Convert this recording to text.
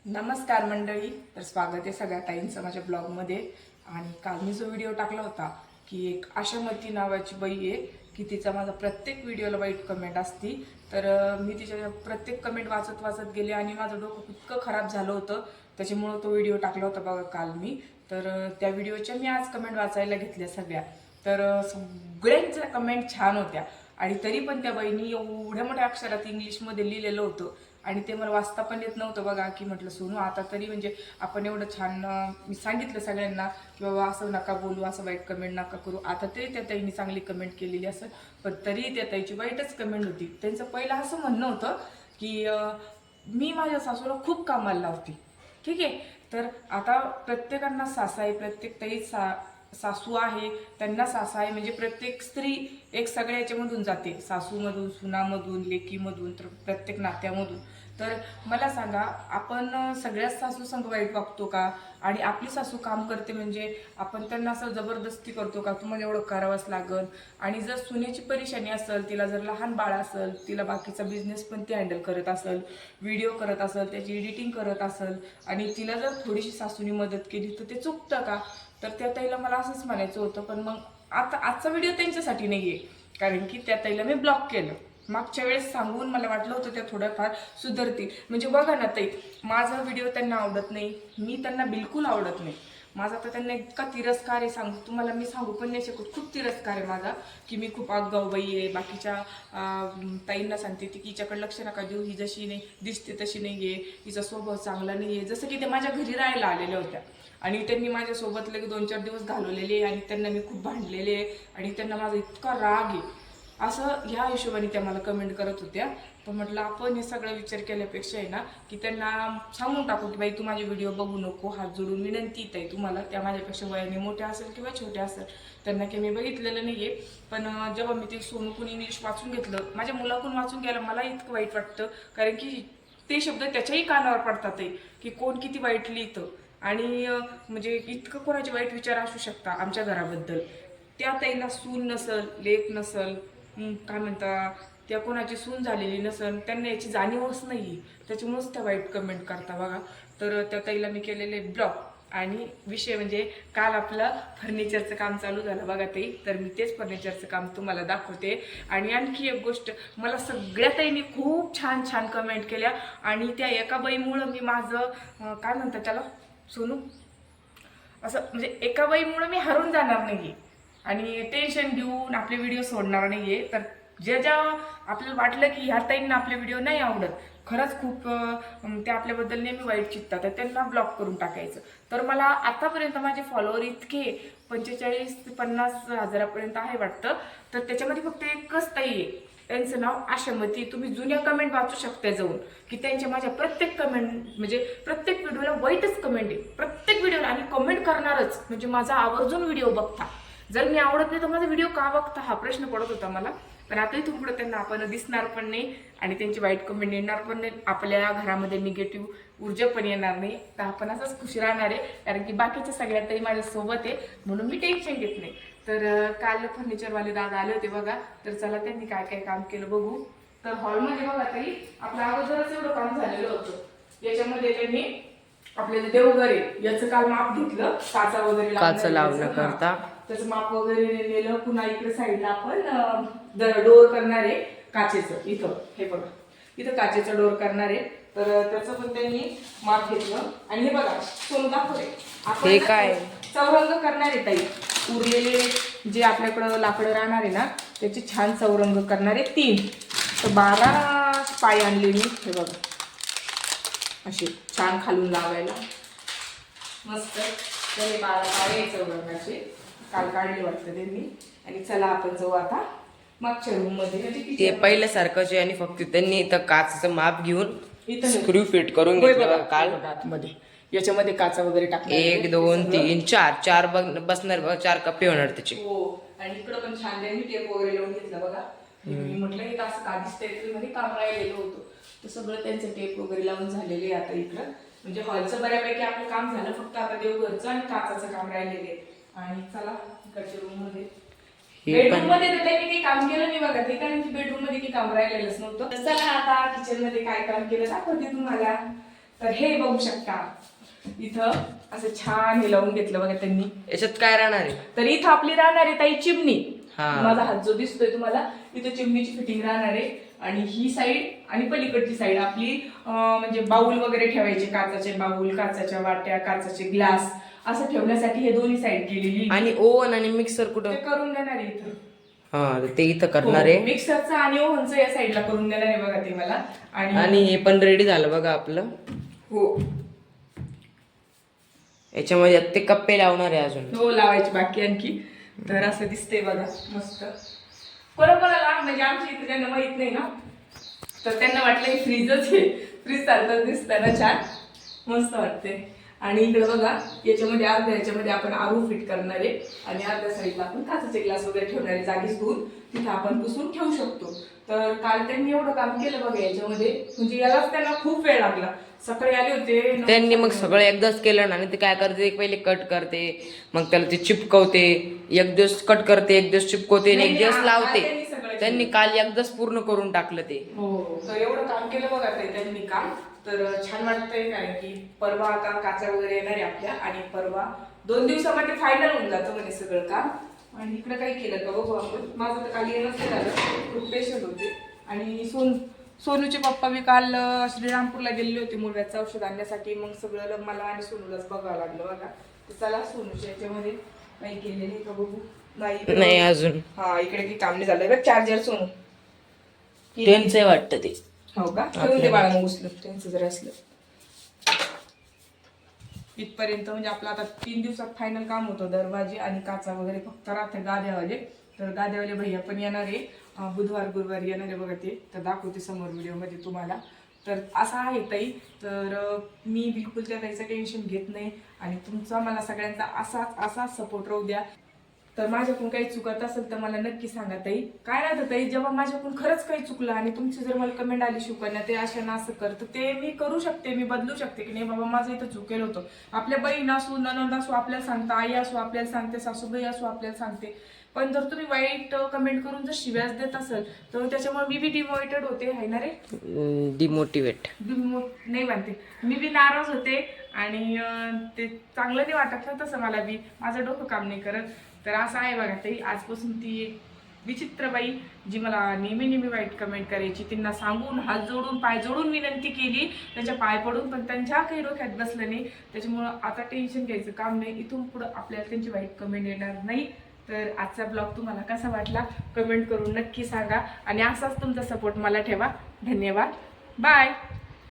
नमस्कार मंडळी. तर स्वागत आहे सगळ्या ताईंचं माझ्या ब्लॉगमध्ये. आणि काल मी जो व्हिडिओ टाकला होता की एक आशामती नावाची बाई आहे की तिचा माझा प्रत्येक व्हिडिओला वाईट कमेंट असती. तर मी तिच्या प्रत्येक कमेंट वाचत वाचत गेले आणि माझं डोकं इतकं खराब झालं होतं, त्याच्यामुळं तो व्हिडिओ टाकला होता बघा काल मी. तर त्या व्हिडिओच्या मी आज कमेंट वाचायला घेतल्या सगळ्या. तर सगळ्यांच्या कमेंट छान होत्या आणि तरी पण त्या बाईंनी एवढ्या मोठ्या अक्षरात इंग्लिशमध्ये लिहिलेलं होतं आणि ते मला वाचता पण येत नव्हतं बघा. की म्हटलं सोनू आता तरी म्हणजे आपण एवढं छान मी सांगितलं सगळ्यांना की बाबा असं नका बोलू, असं वाईट कमेंट नका करू. आता तरी त्या ताईंनी चांगली कमेंट केलेली असेल, पण तरी त्या ताईची वाईटच कमेंट होती. त्यांचं पहिलं असं म्हणणं होतं की मी माझ्या सासूला खूप कामाला लावते. ठीक आहे, तर आता प्रत्येकांना सासा आहे, प्रत्येक ताई सासू आहे, त्यांना सासा आहे. म्हणजे प्रत्येक स्त्री एक सगळ्या याच्यामधून जाते, सासूमधून, सुनामधून, लेकीमधून, तर प्रत्येक नात्यामधून. तर मला सांगा, आपण सगळ्याच सासू संग वाईट वागतो का? आणि आपली सासू काम करते म्हणजे आपण त्यांना असं जबरदस्ती करतो का तुम्हाला एवढं करावंच लागल? आणि जर सुनेची परेशानी असेल, तिला जर लहान बाळ असेल, तिला बाकीचा बिझनेस पण ती हँडल करत असेल, व्हिडिओ करत असेल, त्याची एडिटिंग करत असेल, आणि तिला जर थोडीशी सासूनी मदत केली तर ते चुकतं का? तर त्या ताईला मला असंच म्हणायचं होतं. पण मग आता आजचा व्हिडिओ त्यांच्यासाठी नाही आहे, कारण की त्या ताईला मी ब्लॉक केलं. मागच्या वेळेस सांगून मला वाटलं होतं त्या थोड्याफार सुधारतील. म्हणजे बघा ना ताई, माझा व्हिडिओ त्यांना आवडत नाही, मी त्यांना बिलकुल आवडत नाही. माझा तर त्यांना इतका तिरस्कार आहे, सांगू तुम्हाला, मी सांगू पण नाही शकत. खूप तिरस्कार आहे माझा, की मी खूप आगाऊ बाई आहे. बाकीच्या ताईंना सांगते ती की हिच्याकडे लक्ष नका देऊ, ही जशी नाही दिसते तशी नाही आहे, हिचा स्वभाव चांगला नाही आहे. जसं की ते माझ्या घरी राहायला आलेल्या होत्या आणि त्यांनी माझ्यासोबत लगे 2-4 दिवस घालवलेले आणि त्यांना मी खूप भांडलेले आणि त्यांना माझा इतका राग आहे असं ह्या हिशोबाने त्या मला कमेंट करत होत्या. तर म्हटलं आपण हे सगळं विचार केल्यापेक्षा आहे ना, की त्यांना सांगून टाकू की बाई तू माझे व्हिडिओ बघू नको. हात जोडून विनंती आहे तुम्हाला, त्या माझ्यापेक्षा वयाने मोठ्या असेल किंवा छोट्या असेल, त्यांना काही मी बघितलेलं नाही आहे. पण जेव्हा मी ते सोनूकून इंग्लिश वाचून घेतलं, माझ्या मुलाकून वाचून घ्यायला मला इतकं वाईट वाटतं, कारण की ते शब्द त्याच्याही कानावर पडतात आहे की कोण किती वाईट लिहितं. आणि म्हणजे इतकं कोणाचे वाईट विचार असू शकता आमच्या घराबद्दल. त्या ताईला सून नसल, लेक नसल, काय म्हणता, त्या कोणाची सून झालेली नसल, त्यांना याची जाणीवच नाही, त्याच्यामुळेच त्या वाईट कमेंट करता बघा. तर त्या ताईला मी केलेले ब्लॉक. आणि विषय म्हणजे काल आपलं फर्निचरचं काम चालू झालं बघा ताई, तर मी तेच फर्निचरचं काम तुम्हाला दाखवते. आणि आणखी एक गोष्ट, मला सगळ्या ताईंनी खूप छान छान कमेंट केल्या आणि त्या एका बाईमुळं मी माझं काय म्हणतात त्याला सोनू, असं म्हणजे एका बाईमुळं मी हरून जाणार नाही आणि टेन्शन घेऊन आपले व्हिडिओ सोडणार नाही आहे. तर ज्या आपल्याला वाटलं की ह्या ताईंना आपले व्हिडिओ नाही आवडत, खरंच खूप ते आपल्याबद्दल नेहमी वाईट चित्तात, तर त्यांना ब्लॉक करून टाकायचं. तर मला आतापर्यंत माझे फॉलोअर इतके 45 ते 50 हजारापर्यंत आहे वाटतं. तर त्याच्यामध्ये फक्त एकच ताई आहे, त्यांचं नाव आशामती. तुम्ही जुन्या कमेंट वाचू शकता जाऊन, की त्यांच्या माझ्या प्रत्येक कमेंट म्हणजे प्रत्येक व्हिडिओला वाईटच कमेंट आहे, प्रत्येक व्हिडिओला. आणि कमेंट करणारच म्हणजे माझा आवर्जून व्हिडिओ बघता. जर मी आवडत नाही तर माझा व्हिडिओ का बघता हा प्रश्न पडत होता मला. पण आता इथून पुढे त्यांना आपण दिसणार पण नाही आणि त्यांची वाईट कमेंट येणार पण नाही, आपल्या घरामध्ये निगेटिव्ह ऊर्जा पण येणार नाही. तर आपण असंच खुश राहणार आहे, कारण की बाकीच्या सगळ्यात तरी माझ्यासोबत आहे, म्हणून मी टेन्शन घेत नाही. तर काल फर्निचरवाले दादा आले होते बघा. तर चला त्यांनी काय काय काम केलं बघू. तर हॉलमध्ये बघा तरी आपलं अगोदरच एवढं काम झालेलं होतं. याच्यामध्ये त्यांनी आपल्याला देवघर आहे याचं काल माप घेतलं, काचा वगैरे लावणं करता त्याचं माप वगैरे नेलं. पुन्हा इकडे साईडला आपण डोर करणार आहे काचेचं. इथं हे बघा, इथं काचेचं डोर करणार आहे. तर त्याचं पण त्यांनी माप घेतलं. आणि हे बघा सोनू दाखवते, हे काय चौरंग करणार आहे ताई. उरलेले जे आपल्याकडं लाकडं राहणार आहे ना, त्याचे छान चौरंग करणार आहे 3. तर 12 पाय आणले मी, हे बघा असे छान खालून लावायला मस्त. त्याने 12 पाय चौरंगाचे काल काढले वाटतं त्यांनी. आणि चला आपण जाऊ आता मागच्या रूम मध्ये, म्हणजे ते पहिल्यासारखंच आहे. आणि फक्त त्यांनी इथं काचचं माप घेऊन इथं स्क्रू फिट करून घेतलं काल. आतमध्ये याच्यामध्ये काचा वगैरे टाकले, 1 2 3 4 बसणार, 4 कप्पे होणार त्याचे. हो. आणि इकडं पण छान त्यांनी टेप वगैरे लावून घेतला बघा. मी म्हटलं हे असं का दिसतंय, मध्ये काम राहिलेलं होतं, तर सगळं त्यांचं टेप वगैरे लावून झालेले आहे. आता इकडं म्हणजे हॉलचं बऱ्यापैकी आपलं काम झालं, फक्त आता देवघरचं आणि काचाचं काम राहिलेलं आहे. आणि चला इकडच्या रूम मध्ये, बेडरूम मध्ये तर त्यांनी काही काम केलं नाही बघा ते, कारण की बेडरूम मध्ये काही काम राहिलेलंच नव्हतं. तर चला आता किचन मध्ये काय काम केलं दाखवते तुम्हाला. तर हे बघू शकता इथं असं छान हे लावून घेतलं बघा त्यांनी. याच्यात काय राहणार आहे? तर इथं आपली राहणार आहे ताई चिमणी. हा. माझा हात जो दिसतोय तुम्हाला इथं चिमणीची फिटिंग राहणार आहे. आणि ही साईड आणि पलीकडची साईड आपली म्हणजे बाऊल वगैरे ठेवायचे, काचाचे बाऊल, काचाच्या वाट्या, काचाचे ग्लास असं ठेवण्यासाठी हे दोन्ही साईड केलेली. आणि ओव्हन आणि मिक्सर कुठं? ते करून देणार आहे इथं. हा, ते इथं करणार आहे. मिक्सरचं आणि ओव्हनचं या साईडला करून देणार आहे बघा ते मला. आणि हे पण रेडी झालं बघा आपलं. हो, याच्यामध्ये ते कप्पे लावणार आहे अजून. हो, लावायची बाकी आणखी. तर असं दिसतंय बघा मस्त. कोणाला म्हणजे आमच्या इथे त्यांना माहित नाही ना, तर त्यांना वाटलं फ्रीजच आहे. फ्रीज सारखं दिसतं ना, छान मस्त वाटते. आणि इकडे बघा याच्यामध्ये याच्यामध्ये आपण आरू फिट करणार आहे आणि अर्ध्या साईडला आपण काचेचे ग्लास वगैरे ठेवणार आहे. जागीच दूर तिथे आपण पुसून ठेवू शकतो. तर काल त्यांनी एवढं काम केलं बघा याच्यामध्ये, म्हणजे यालाच त्यांना खूप वेळ लागला. सकाळी आले होते त्यांनी मग सगळं एकदाच केलं ना. आणि ते काय करते, पहिले कट करते, मग त्याला ते चिपकवते, एक दिवस कट करते, एक दिवस चिपकवते आणि एक दिवस लावते. त्यांनी काल एकदाच पूर्ण करून टाकलं ते. हो, तर एवढं काम केलं बघा त्यांनी काम. तर छान वाटतंय, कारण की परवा आता काचा वगैरे येणार आहे आपल्या, आणि परवा 2 दिवसामध्ये फायनल होऊन जातं म्हणजे सगळं काम. आणि इकडे काही केलं का बघू आपण. माझं तर काल येणंच नाही झालं, खूप पेशंट होते. आणि सोनूचे पप्पा मी काल श्रीरामपूरला गेलेले होते मुळव्याचं औषध आणण्यासाठी. मग सगळं मला आणि सोनूलाच बघावं लागलं बघा. तर चला सोनूच्या याच्यामध्ये काही केलेले का बघू. नाही अजून. हा, इकडे काही काम नाही झालंय बघ. चार्जर सोनू त्यांचं वाटतं ते. हो का, ठेवून दे बाळा, मग उचलून त्यांचं जर असलं इथपर्यंत. म्हणजे आपलं आता 3 दिवसात फायनल काम होतं. दरवाजे आणि काचा वगैरे फक्त राहते गाद्यावाले. तर गाद्यावाले भैया पण येणार आहे, बुधवार गुरुवारी येणार आहे बघा ते. तर दाखवते समोर व्हिडिओमध्ये तुम्हाला. तर असं आहे ताई. तर मी बिलकुल त्या ताईचं टेन्शन घेत नाही. आणि तुमचा मला सगळ्यांचा असाच सपोर्ट राहू द्या. तर माझ्याकडून काही चुकत असेल तर मला नक्की सांगा ताई. काय राहतं ताई, जेव्हा माझ्याकडून खरंच काही चुकलं आणि तुमची जर मला कमेंट आली शिकवण्या ते अशा ना असं कर, तर ते मी करू शकते, मी बदलू शकते की नाही बाबा माझं इथं चुकेल होतं. आपल्या बहीण असू, ननंद असू आपल्याला सांगता, आई असू आपल्याला सांगते, सासूबाई असू आपल्याला सांगते. पण जर तुम्ही वाईट कमेंट करून जर शिव्यास देत असेल तर त्याच्यामुळे मी बी डिमोटिवेटेड होते, आहे ना रे. डिमोटिवेट नाही म्हणते, मी बी नाराज होते. आणि ते चांगलं नाही वाटत ना तसं मला बी, माझं डोकं काम नाही करत. तर असं आहे बघा ताई. आजपासून ती एक विचित्र बाई जी मला नेहमी वाईट कमेंट करायची, त्यांना सांगून हात जोडून पाय जोडून विनंती केली, त्यांच्या पाय पडून, पण त्यांच्या काही डोक्यात बसलं नाही. त्याच्यामुळं आता टेन्शन घ्यायचं काम नाही. इथून पुढं आपल्याला त्यांची वाईट कमेंट येणार नाही. तर आजचा ब्लॉग तुम्हाला कसा वाटला कमेंट करून नक्की सांगा. आणि असाच तुमचा सपोर्ट मला ठेवा. धन्यवाद, बाय.